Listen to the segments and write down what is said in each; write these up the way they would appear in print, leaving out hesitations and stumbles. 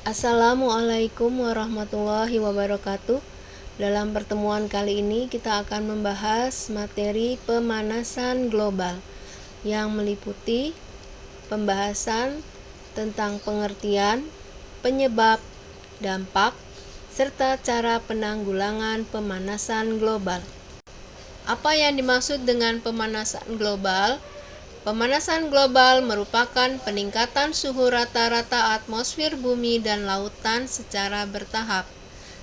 Assalamualaikum warahmatullahi wabarakatuh. Dalam pertemuan kali ini kita akan membahas materi pemanasan global yang meliputi pembahasan tentang pengertian, penyebab, dampak, serta cara penanggulangan pemanasan global. Apa yang dimaksud dengan pemanasan global? Pemanasan global merupakan peningkatan suhu rata-rata atmosfer bumi dan lautan secara bertahap,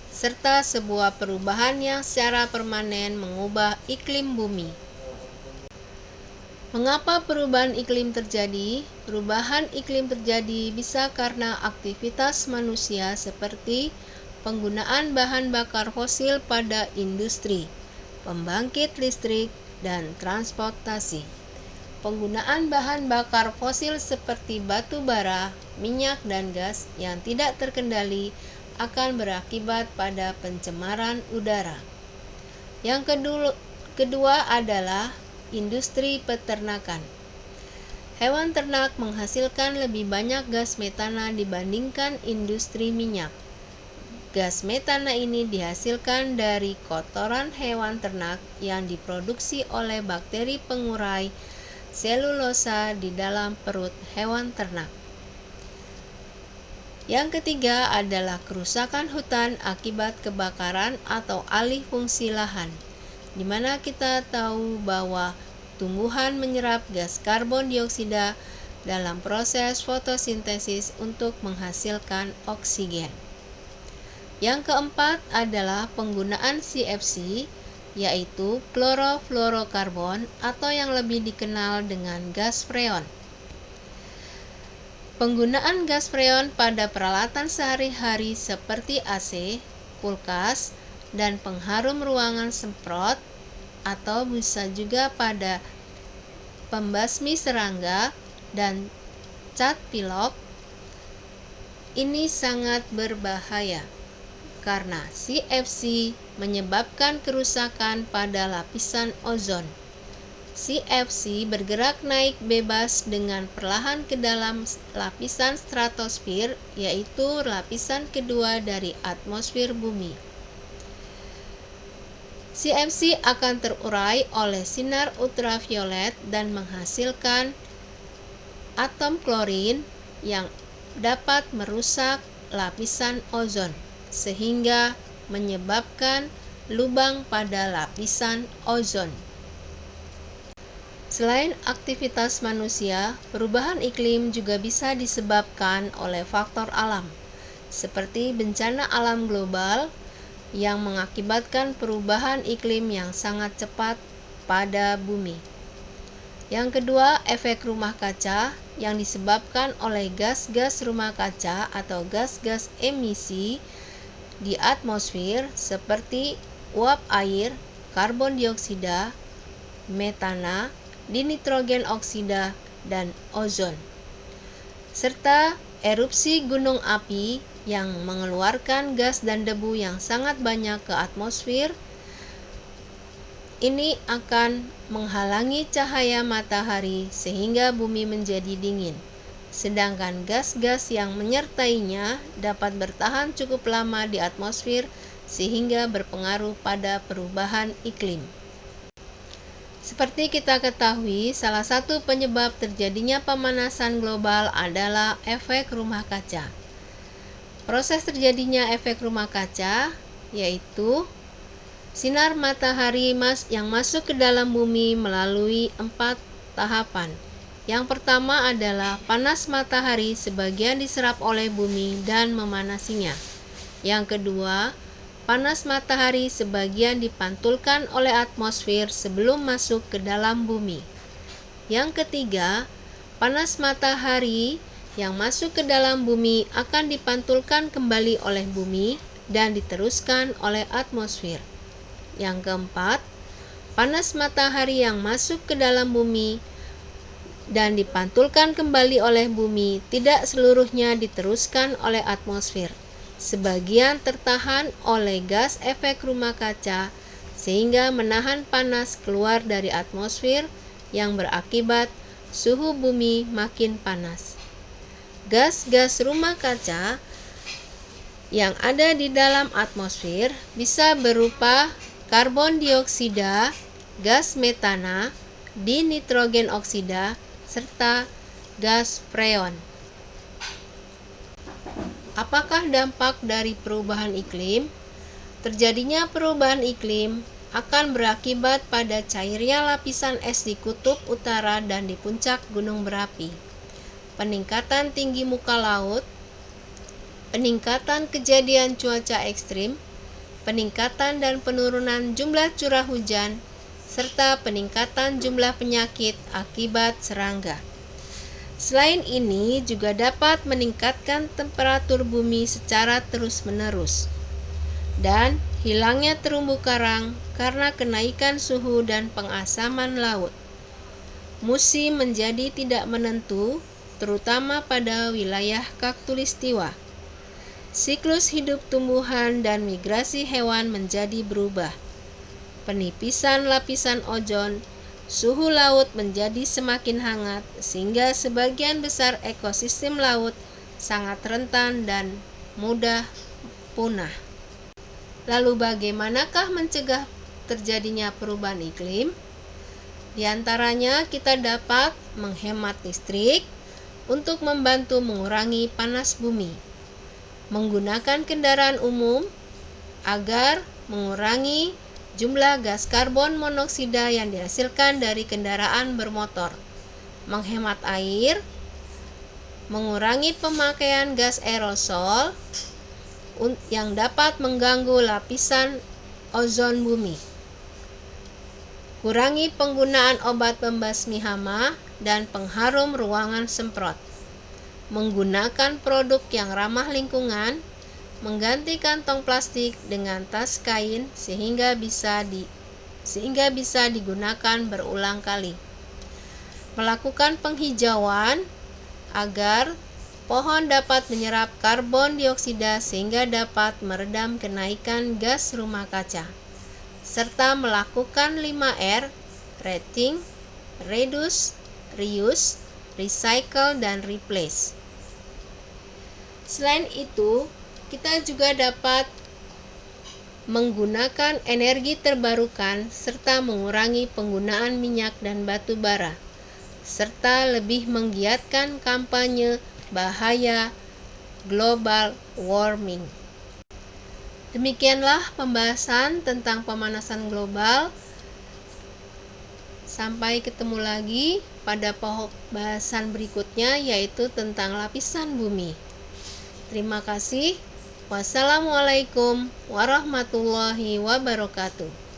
serta sebuah perubahan yang secara permanen mengubah iklim bumi. Mengapa perubahan iklim terjadi? Perubahan iklim terjadi bisa karena aktivitas manusia seperti penggunaan bahan bakar fosil pada industri, pembangkit listrik, dan transportasi. Penggunaan bahan bakar fosil seperti batu bara, minyak, dan gas yang tidak terkendali akan berakibat pada pencemaran udara. Yang kedua adalah industri peternakan. Hewan ternak menghasilkan lebih banyak gas metana dibandingkan industri minyak. Gas metana ini dihasilkan dari kotoran hewan ternak yang diproduksi oleh bakteri pengurai selulosa di dalam perut hewan ternak. Yang ketiga adalah kerusakan hutan akibat kebakaran atau alih fungsi lahan, di mana kita tahu bahwa tumbuhan menyerap gas karbon dioksida dalam proses fotosintesis untuk menghasilkan oksigen. Yang keempat adalah penggunaan CFC, yaitu klorofluorokarbon atau yang lebih dikenal dengan gas freon. Penggunaan gas freon pada peralatan sehari-hari seperti AC, kulkas, dan pengharum ruangan semprot, atau bisa juga pada pembasmi serangga dan cat pilok, ini sangat berbahaya karena CFC menyebabkan kerusakan pada lapisan ozon. CFC bergerak naik bebas dengan perlahan ke dalam lapisan stratosfer, yaitu lapisan kedua dari atmosfer bumi. CFC akan terurai oleh sinar ultraviolet dan menghasilkan atom klorin yang dapat merusak lapisan ozon, sehingga menyebabkan lubang pada lapisan ozon. Selain aktivitas manusia, perubahan iklim juga bisa disebabkan oleh faktor alam, seperti bencana alam global yang mengakibatkan perubahan iklim yang sangat cepat pada bumi. Yang kedua, efek rumah kaca yang disebabkan oleh gas-gas rumah kaca atau gas-gas emisi di atmosfer seperti uap air, karbon dioksida, metana, dinitrogen oksida, dan ozon, serta erupsi gunung api yang mengeluarkan gas dan debu yang sangat banyak ke atmosfer. Ini akan menghalangi cahaya matahari sehingga bumi menjadi dingin, sedangkan gas-gas yang menyertainya dapat bertahan cukup lama di atmosfer sehingga berpengaruh pada perubahan iklim. Seperti kita ketahui, salah satu penyebab terjadinya pemanasan global adalah efek rumah kaca. Proses terjadinya efek rumah kaca yaitu sinar matahari yang masuk ke dalam bumi melalui 4 tahapan. Yang pertama adalah panas matahari sebagian diserap oleh bumi dan memanasinya. Yang kedua, panas matahari sebagian dipantulkan oleh atmosfer sebelum masuk ke dalam bumi. Yang ketiga, panas matahari yang masuk ke dalam bumi akan dipantulkan kembali oleh bumi dan diteruskan oleh atmosfer. Yang keempat, panas matahari yang masuk ke dalam bumi dan dipantulkan kembali oleh bumi tidak seluruhnya diteruskan oleh atmosfer. Sebagian tertahan oleh gas efek rumah kaca sehingga menahan panas keluar dari atmosfer yang berakibat suhu bumi makin panas. Gas-gas rumah kaca yang ada di dalam atmosfer bisa berupa karbon dioksida, gas metana, dinitrogen oksida, serta gas freon. Apakah dampak dari perubahan iklim? Terjadinya perubahan iklim akan berakibat pada cairnya lapisan es di kutub utara dan di puncak gunung berapi, peningkatan tinggi muka laut, peningkatan kejadian cuaca ekstrim, peningkatan dan penurunan jumlah curah hujan, serta peningkatan jumlah penyakit akibat serangga. Selain ini juga dapat meningkatkan temperatur bumi secara terus-menerus dan hilangnya terumbu karang karena kenaikan suhu dan pengasaman laut. Musim menjadi tidak menentu, terutama pada wilayah khatulistiwa. Siklus hidup tumbuhan dan migrasi hewan menjadi berubah. Penipisan lapisan ozon, suhu laut menjadi semakin hangat sehingga sebagian besar ekosistem laut sangat rentan dan mudah punah. Lalu bagaimanakah mencegah terjadinya perubahan iklim? Di antaranya kita dapat menghemat listrik untuk membantu mengurangi panas bumi, menggunakan kendaraan umum agar mengurangi jumlah gas karbon monoksida yang dihasilkan dari kendaraan bermotor, menghemat air, mengurangi pemakaian gas aerosol yang dapat mengganggu lapisan ozon bumi, kurangi penggunaan obat pembasmi hama dan pengharum ruangan semprot, menggunakan produk yang ramah lingkungan, mengganti kantong plastik dengan tas kain sehingga bisa digunakan berulang kali, melakukan penghijauan agar pohon dapat menyerap karbon dioksida sehingga dapat meredam kenaikan gas rumah kaca, serta melakukan 5R, rating, reduce, reuse, recycle, dan replace. Selain itu, kita juga dapat menggunakan energi terbarukan serta mengurangi penggunaan minyak dan batu bara, serta lebih menggiatkan kampanye bahaya global warming. Demikianlah pembahasan tentang pemanasan global. Sampai ketemu lagi pada pembahasan berikutnya, yaitu tentang lapisan bumi. Terima kasih. Wassalamualaikum warahmatullahi wabarakatuh.